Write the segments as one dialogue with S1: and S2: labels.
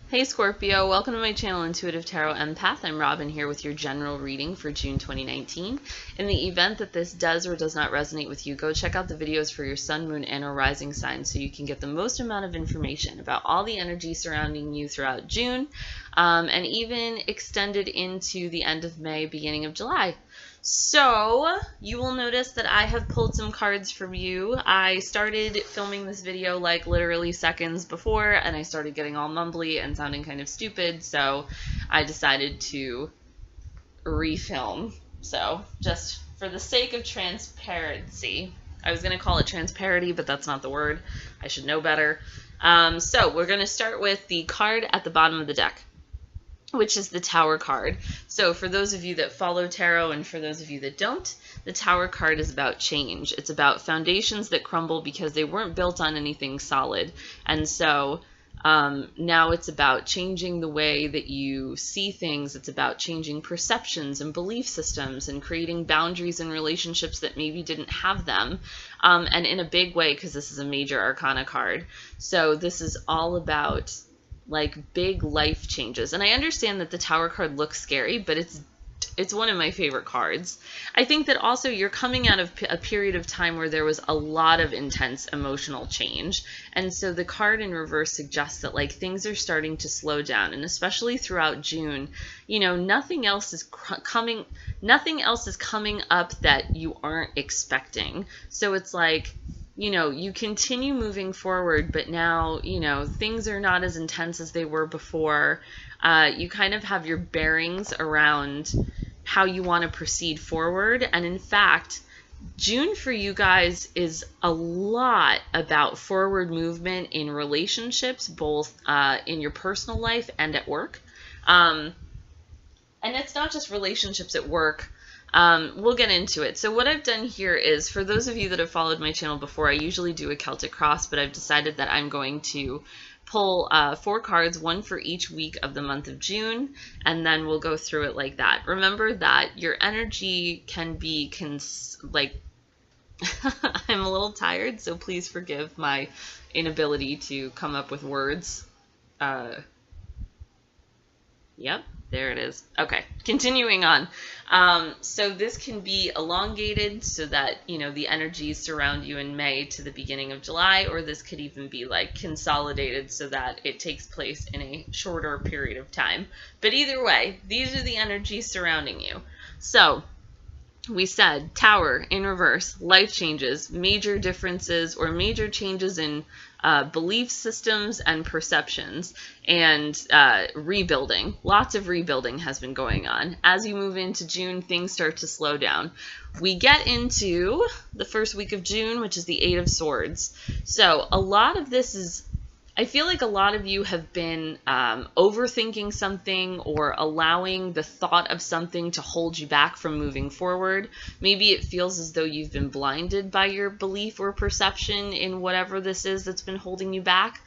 S1: Hey Scorpio, welcome to my channel Intuitive Tarot Empath. I'm Robin here with your general reading for June 2019. In the event that this does or does not resonate with you, go check out the videos for your sun, moon, and or rising sign so you can get the most amount of information about all the energy surrounding you throughout June and even extended into the end of May, beginning of July. So you will notice that I have pulled some cards from you. I started filming this video like literally seconds before, and I started getting all mumbly and sounding kind of stupid, so I decided to refilm. So just for the sake of transparency, I was going to call it transparency, but that's not the word. I should know better. So we're going to start with the card at the bottom of the deck, which is the Tower card. So for those of you that follow tarot and for those of you that don't, the Tower card is about change. It's about foundations that crumble because they weren't built on anything solid. And so now it's about changing the way that you see things. It's about changing perceptions and belief systems and creating boundaries in relationships that maybe didn't have them. And in a big way, because this is a major arcana card. So this is all about like big life changes. And I understand that the Tower card looks scary, but it's one of my favorite cards. I think that also you're coming out of a period of time where there was a lot of intense emotional change. And so the card in reverse suggests that like things are starting to slow down, and especially throughout June, you know, nothing else is coming up that you aren't expecting. So it's like, you know, you continue moving forward, but now, you know, things are not as intense as they were before. You kind of have your bearings around how you want to proceed forward. And in fact, June for you guys is a lot about forward movement in relationships, both in your personal life and at work. And it's not just relationships at work. We'll get into it. So what I've done here is, for those of you that have followed my channel before, I usually do a Celtic cross, but I've decided that I'm going to pull 4 cards, one for each week of the month of June, and then we'll go through it like that. Remember that your energy can be I'm a little tired, so please forgive my inability to come up with words. Yep. There it is. Okay, continuing on. So this can be elongated so that, you know, the energies surround you in May to the beginning of July, or this could even be like consolidated so that it takes place in a shorter period of time. But either way, these are the energies surrounding you. So we said Tower in reverse, life changes, major differences or major changes in belief systems and perceptions, and rebuilding. Lots of rebuilding has been going on. As you move into June, things start to slow down. We get into the first week of June, which is the 8 of Swords. So a lot of this is, I feel like a lot of you have been overthinking something or allowing the thought of something to hold you back from moving forward. Maybe it feels as though you've been blinded by your belief or perception in whatever this is that's been holding you back.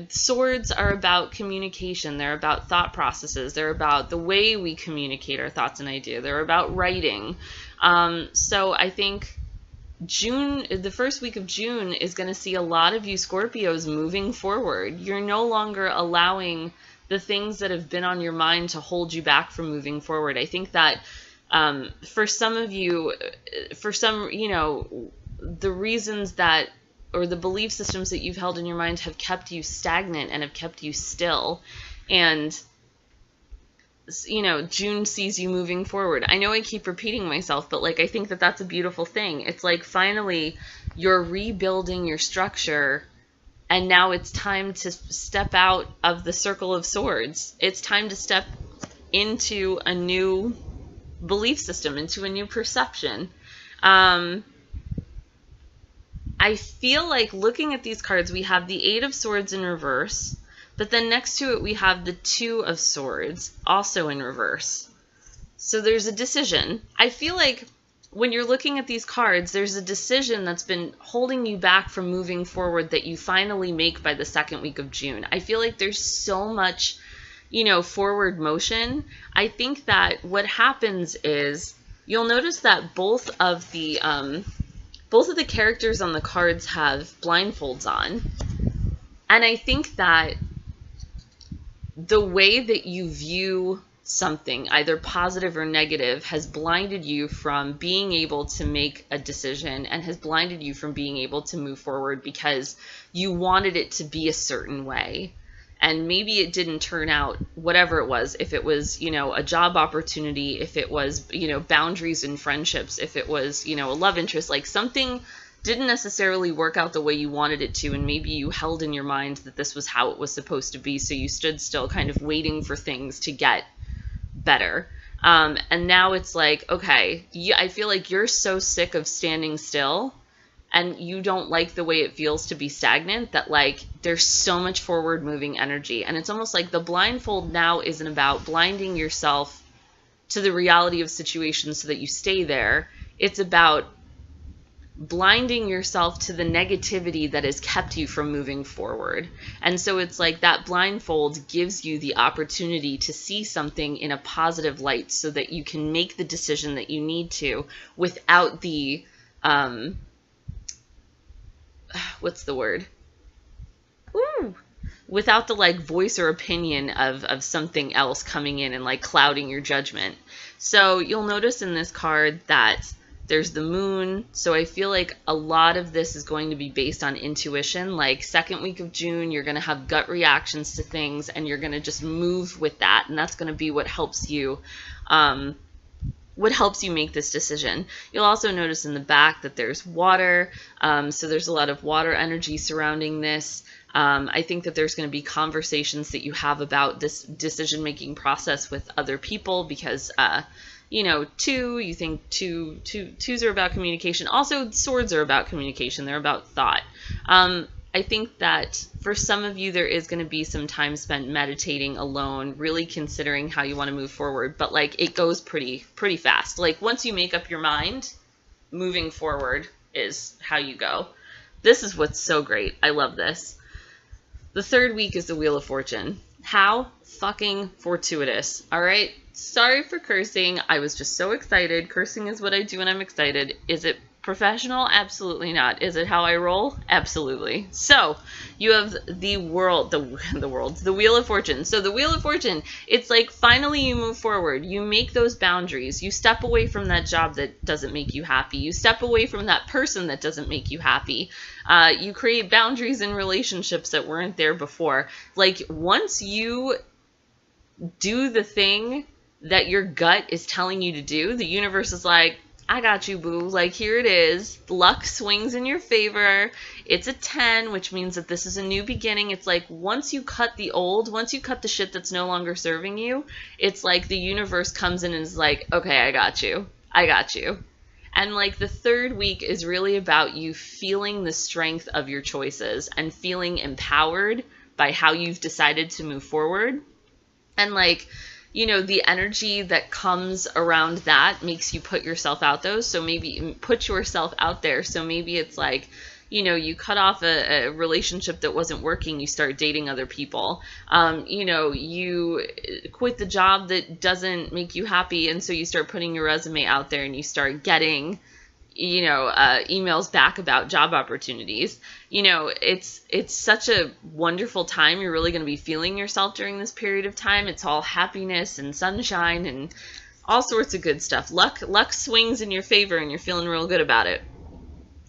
S1: Swords are about communication. They're about thought processes. They're about the way we communicate our thoughts and ideas. They're about writing. So I think June, the first week of June, is going to see a lot of you Scorpios moving forward. You're no longer allowing the things that have been on your mind to hold you back from moving forward. I think that for some of you, you know, the reasons that, or the belief systems that you've held in your mind have kept you stagnant and have kept you still. And you know, June sees you moving forward. I know I keep repeating myself, but like I think that that's a beautiful thing. It's like finally you're rebuilding your structure, and now it's time to step out of the circle of swords. It's time to step into a new belief system, into a new perception. I feel like looking at these cards, we have the 8 of Swords in reverse, but then next to it, we have the 2 of Swords, also in reverse. So there's a decision. I feel like when you're looking at these cards, there's a decision that's been holding you back from moving forward that you finally make by the second week of June. I feel like there's so much, you know, forward motion. I think that what happens is you'll notice that both of the characters on the cards have blindfolds on. And I think that the way that you view something, either positive or negative, has blinded you from being able to make a decision and has blinded you from being able to move forward because you wanted it to be a certain way. And maybe it didn't turn out, whatever it was, if it was, you know, a job opportunity, if it was, you know, boundaries in friendships, if it was, you know, a love interest, like something didn't necessarily work out the way you wanted it to, and maybe you held in your mind that this was how it was supposed to be, so you stood still kind of waiting for things to get better. And now it's like, okay, I feel like you're so sick of standing still and you don't like the way it feels to be stagnant that like there's so much forward moving energy. And it's almost like the blindfold now isn't about blinding yourself to the reality of situations so that you stay there. It's about blinding yourself to the negativity that has kept you from moving forward. And so it's like that blindfold gives you the opportunity to see something in a positive light so that you can make the decision that you need to without the what's the word? Woo! Without the like voice or opinion of something else coming in and like clouding your judgment. So you'll notice in this card that there's the moon. So I feel like a lot of this is going to be based on intuition. Like second week of June, you're going to have gut reactions to things and you're going to just move with that. And that's going to be what helps you make this decision. You'll also notice in the back that there's water. So there's a lot of water energy surrounding this. I think that there's going to be conversations that you have about this decision-making process with other people because, you know, you think twos are about communication. Also, swords are about communication. They're about thought. I think that for some of you, there is going to be some time spent meditating alone, really considering how you want to move forward. But like it goes pretty fast. Like once you make up your mind, moving forward is how you go. This is what's so great. I love this. The third week is the Wheel of Fortune. How fucking fortuitous. All right. Sorry for cursing. I was just so excited. Cursing is what I do when I'm excited. Is it professional? Absolutely not. Is it how I roll? Absolutely. So you have the Wheel of Fortune. So the Wheel of Fortune, it's like finally you move forward. You make those boundaries. You step away from that job that doesn't make you happy. You step away from that person that doesn't make you happy. You create boundaries in relationships that weren't there before. Like once you do the thing that your gut is telling you to do, the universe is like, I got you, boo. Like, here it is. Luck swings in your favor. It's a 10, which means that this is a new beginning. It's like once you cut the shit that's no longer serving you, it's like the universe comes in and is like, okay, I got you. I got you. And like the third week is really about you feeling the strength of your choices and feeling empowered by how you've decided to move forward. And like, you know, the energy that comes around that makes you put yourself out there. So maybe put yourself out there. So maybe it's like, you know, you cut off a relationship that wasn't working, you start dating other people. You know, you quit the job that doesn't make you happy, and so you start putting your resume out there and you start getting, you know, emails back about job opportunities. You know, it's such a wonderful time. You're really going to be feeling yourself during this period of time. It's all happiness and sunshine and all sorts of good stuff. Luck swings in your favor and you're feeling real good about it.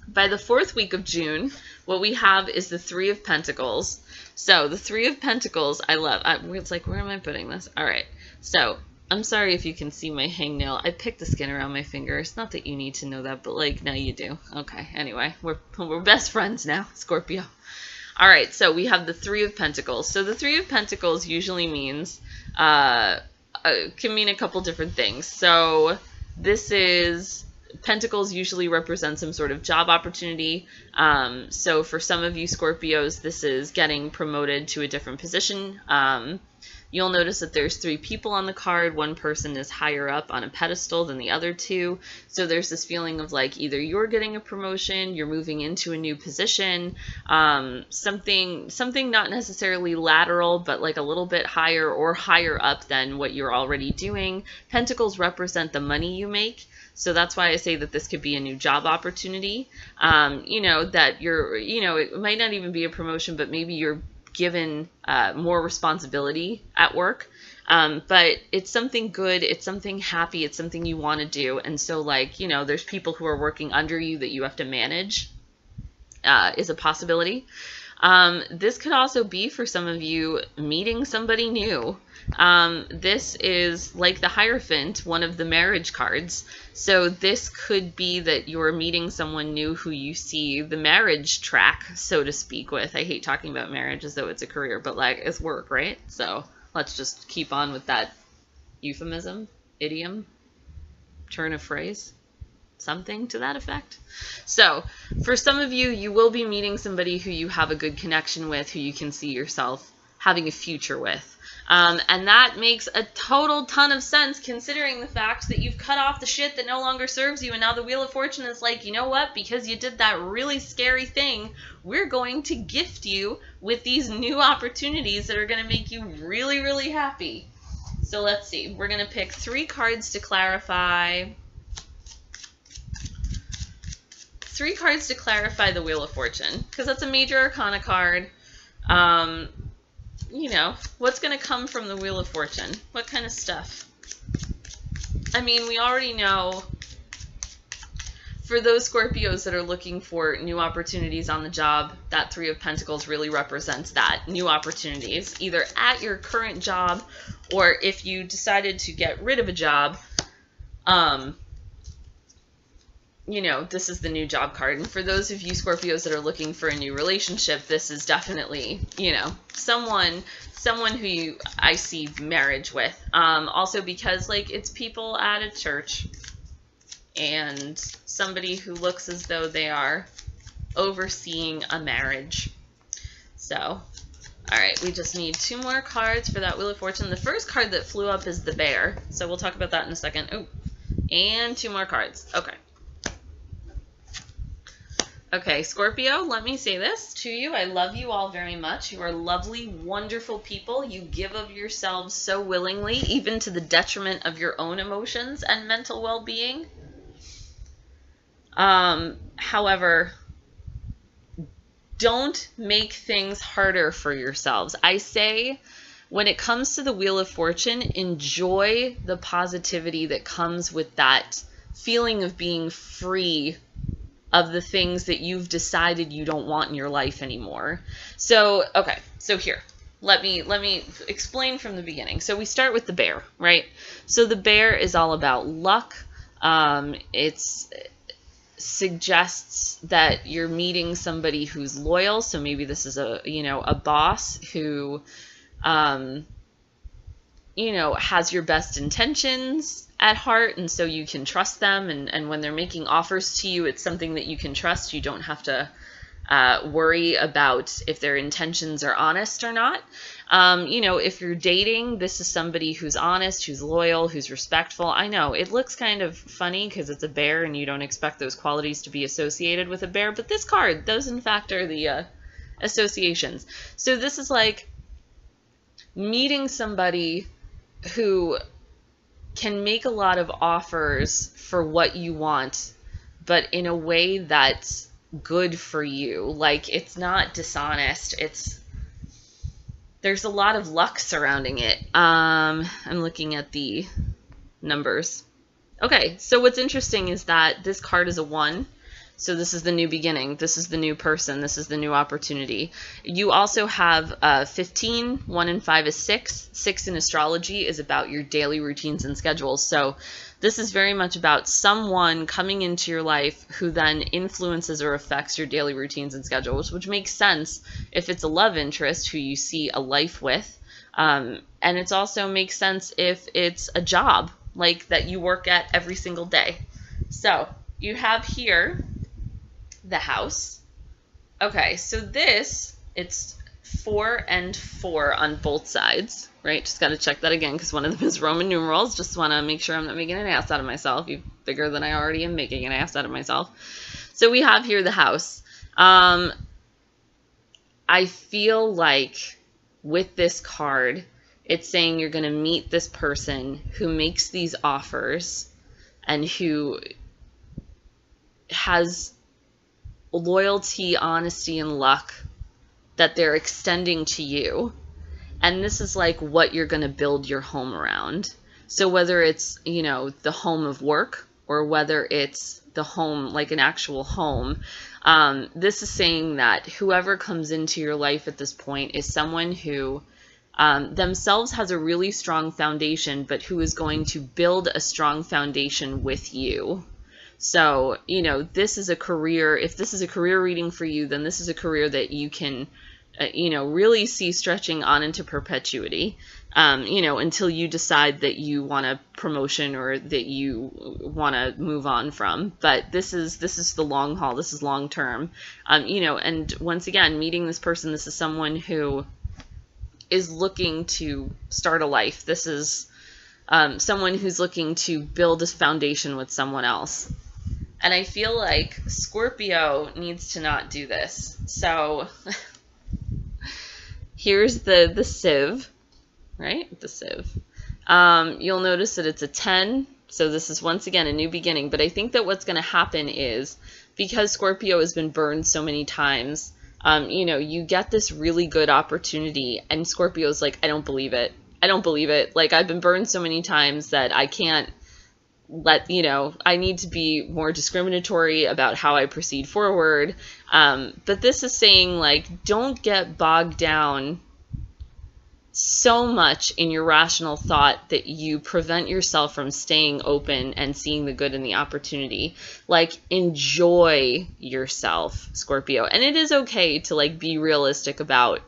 S1: By the fourth week of June, what we have is the Three of Pentacles. So the Three of Pentacles, I love. It's like, where am I putting this? All right. So I'm sorry if you can see my hangnail. I picked the skin around my finger. It's not that you need to know that, but like now you do. Okay. Anyway, we're best friends now, Scorpio. All right. So we have the Three of Pentacles. So the Three of Pentacles usually means can mean a couple different things. So this is. Pentacles usually represent some sort of job opportunity. So for some of you Scorpios, this is getting promoted to a different position. You'll notice that there's 3 people on the card. One person is higher up on a pedestal than the other 2. So there's this feeling of like either you're getting a promotion, you're moving into a new position, something not necessarily lateral, but like a little bit higher or higher up than what you're already doing. Pentacles represent the money you make. So that's why I say that this could be a new job opportunity. You know, that you're, you know, it might not even be a promotion, but maybe you're given more responsibility at work. But it's something good, it's something happy, it's something you want to do. And so, like, you know, there's people who are working under you that you have to manage, is a possibility. This could also be, for some of you, meeting somebody new. This is, like the Hierophant, one of the marriage cards. So this could be that you're meeting someone new who you see the marriage track, so to speak, with. I hate talking about marriage as though it's a career, but like, it's work, right? So let's just keep on with that euphemism, idiom, turn of phrase, something to that effect. So for some of you, you will be meeting somebody who you have a good connection with, who you can see yourself having a future with. And that makes a total ton of sense, considering the fact that you've cut off the shit that no longer serves you, and now the Wheel of Fortune is like, you know what, because you did that really scary thing, we're going to gift you with these new opportunities that are going to make you really, really happy. So let's see. We're going to pick 3 cards to clarify. 3 cards to clarify the Wheel of Fortune, because that's a major arcana card. You know, what's going to come from the Wheel of Fortune? What kind of stuff? I mean, we already know, for those Scorpios that are looking for new opportunities on the job, that 3 of Pentacles really represents that, new opportunities, either at your current job, or if you decided to get rid of a job, you know, this is the new job card. And for those of you Scorpios that are looking for a new relationship, this is definitely, you know, someone who I see marriage with. Also because, like, it's people at a church and somebody who looks as though they are overseeing a marriage. So, all right, we just need 2 more cards for that Wheel of Fortune. The first card that flew up is the Bear, so we'll talk about that in a second. Oh, and 2 more cards. Okay. Okay, Scorpio, let me say this to you. I love you all very much. You are lovely, wonderful people. You give of yourselves so willingly, even to the detriment of your own emotions and mental well-being. However, don't make things harder for yourselves. I say, when it comes to the Wheel of Fortune, enjoy the positivity that comes with that feeling of being free of the things that you've decided you don't want in your life anymore. So, okay, so here, let me explain from the beginning. So we start with the Bear, right? So the Bear is all about luck. It suggests that you're meeting somebody who's loyal. So maybe this is a boss who, has your best intentions at heart, and so you can trust them, and when they're making offers to you, it's something that you can trust. You don't have to worry about if their intentions are honest or not. If you're dating, this is somebody who's honest, who's loyal, who's respectful. I know it looks kind of funny because it's a bear and you don't expect those qualities to be associated with a bear, but this card, those in fact are the associations. So this is like meeting somebody who can make a lot of offers for what you want, but in a way that's good for you. Like, it's not dishonest. There's a lot of luck surrounding it. I'm looking at the numbers. Okay, so what's interesting is that this card is a 1. So this is the new beginning. This is the new person. This is the new opportunity. You also have 15. 1 and 5 is 6. 6 in astrology is about your daily routines and schedules. So this is very much about someone coming into your life who then influences or affects your daily routines and schedules, which makes sense if it's a love interest who you see a life with. And it also makes sense if it's a job, like that you work at every single day. So you have here the House. Okay, so this, it's 4 and 4 on both sides, right? Just got to check that again because one of them is Roman numerals. Just want to make sure I'm not making an ass out of myself. You bigger than I already am making an ass out of myself. So we have here the House. I feel like with this card, it's saying you're going to meet this person who makes these offers and who has loyalty, honesty, and luck that they're extending to you. And this is like what you're going to build your home around. So whether it's, you know, the home of work, or whether it's the home, like an actual home, this is saying that whoever comes into your life at this point is someone who themselves has a really strong foundation, but who is going to build a strong foundation with you. So, you know, this is a career. If this is a career reading for you, then this is a career that you can, you know, really see stretching on into perpetuity, you know, until you decide that you want a promotion or that you want to move on from. But this is the long haul. This is long term, you know, and once again, meeting this person, this is someone who is looking to start a life. This is someone who's looking to build a foundation with someone else. And I feel like Scorpio needs to not do this. So here's the sieve, right? The sieve. You'll notice that it's a 10. So this is once again a new beginning. But I think that what's going to happen is, because Scorpio has been burned so many times, you know, you get this really good opportunity, and Scorpio's like, I don't believe it. I don't believe it. Like, I've been burned so many times that I can't you know, I need to be more discriminatory about how I proceed forward. But this is saying, like, don't get bogged down so much in your rational thought that you prevent yourself from staying open and seeing the good in the opportunity. Like, enjoy yourself, Scorpio. And it is okay to, like, be realistic about,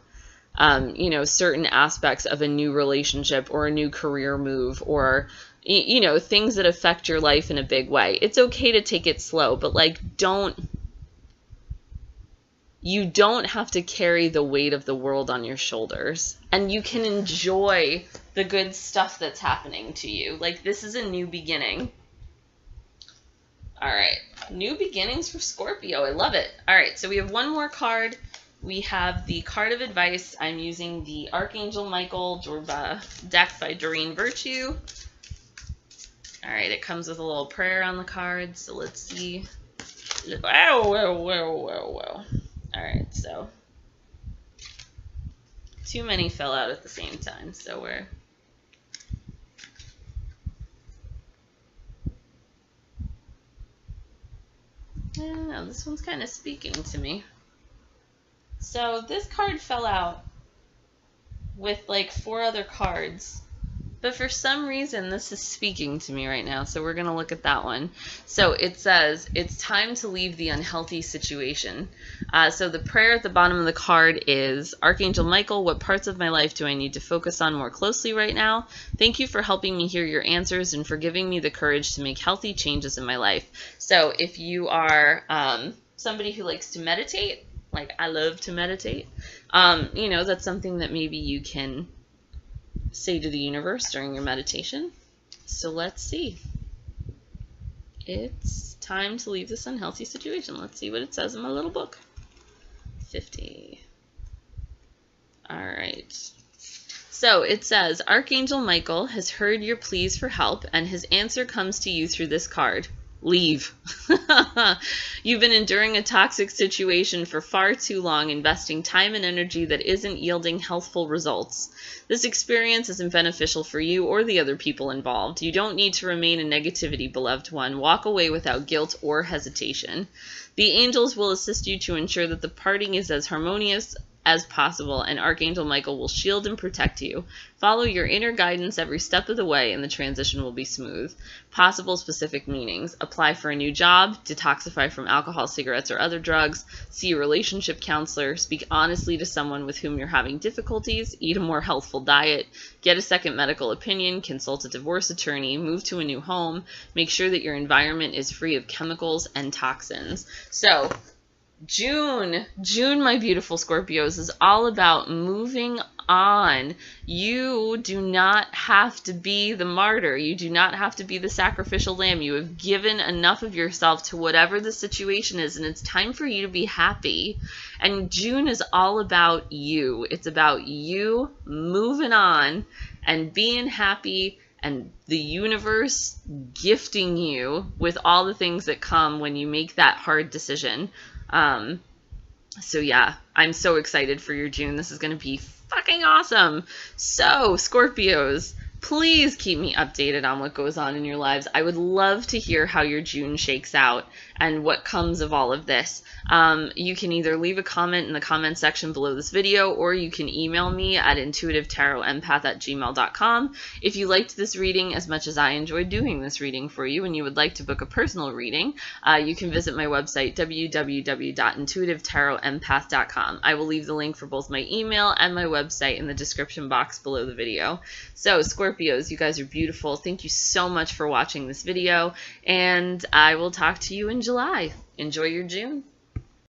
S1: you know, certain aspects of a new relationship or a new career move, or, you know, things that affect your life in a big way. It's okay to take it slow, but, like, you don't have to carry the weight of the world on your shoulders. And you can enjoy the good stuff that's happening to you. Like, this is a new beginning. All right, new beginnings for Scorpio. I love it. All right, so we have one more card. We have the card of advice. I'm using the Archangel Michael deck by Doreen Virtue. All right, it comes with a little prayer on the card, so let's see. Wow. All right, so too many fell out at the same time, so we're... I don't know, this one's kind of speaking to me. So this card fell out with like 4 other cards, but for some reason this is speaking to me right now, so we're going to look at that one. So it says, it's time to leave the unhealthy situation. So the prayer at the bottom of the card is, Archangel Michael, what parts of my life do I need to focus on more closely right now? Thank you for helping me hear your answers and for giving me the courage to make healthy changes in my life. So if you are somebody who likes to meditate, like I love to meditate, you know, that's something that maybe you can say to the universe during your meditation. So let's see. It's time to leave this unhealthy situation. Let's see what it says in my little book. 50. All right. So it says, Archangel Michael has heard your pleas for help, and his answer comes to you through this card. Leave. You've been enduring a toxic situation for far too long, investing time and energy that isn't yielding healthful results. This experience isn't beneficial for you or the other people involved. You don't need to remain in negativity, beloved one. Walk away without guilt or hesitation. The angels will assist you to ensure that the parting is as harmonious as possible, and Archangel Michael will shield and protect you. Follow your inner guidance every step of the way, and the transition will be smooth. Possible specific meanings: apply for a new job, detoxify from alcohol, cigarettes, or other drugs, see a relationship counselor, speak honestly to someone with whom you're having difficulties, eat a more healthful diet, get a second medical opinion, consult a divorce attorney, move to a new home, make sure that your environment is free of chemicals and toxins. So, June, my beautiful Scorpios, is all about moving on. You do not have to be the martyr. You do not have to be the sacrificial lamb. You have given enough of yourself to whatever the situation is, and it's time for you to be happy. And June is all about you. It's about you moving on and being happy, and the universe gifting you with all the things that come when you make that hard decision. So yeah, I'm so excited for your June. This is going to be fucking awesome. So, Scorpios, please keep me updated on what goes on in your lives. I would love to hear how your June shakes out and what comes of all of this. You can either leave a comment in the comment section below this video, or you can email me at intuitivetarotempath@gmail.com. If you liked this reading as much as I enjoyed doing this reading for you and you would like to book a personal reading, you can visit my website, www.intuitivetarotempath.com. I will leave the link for both my email and my website in the description box below the video. So, Scorpios, you guys are beautiful. Thank you so much for watching this video, and I will talk to you in July. Enjoy your June.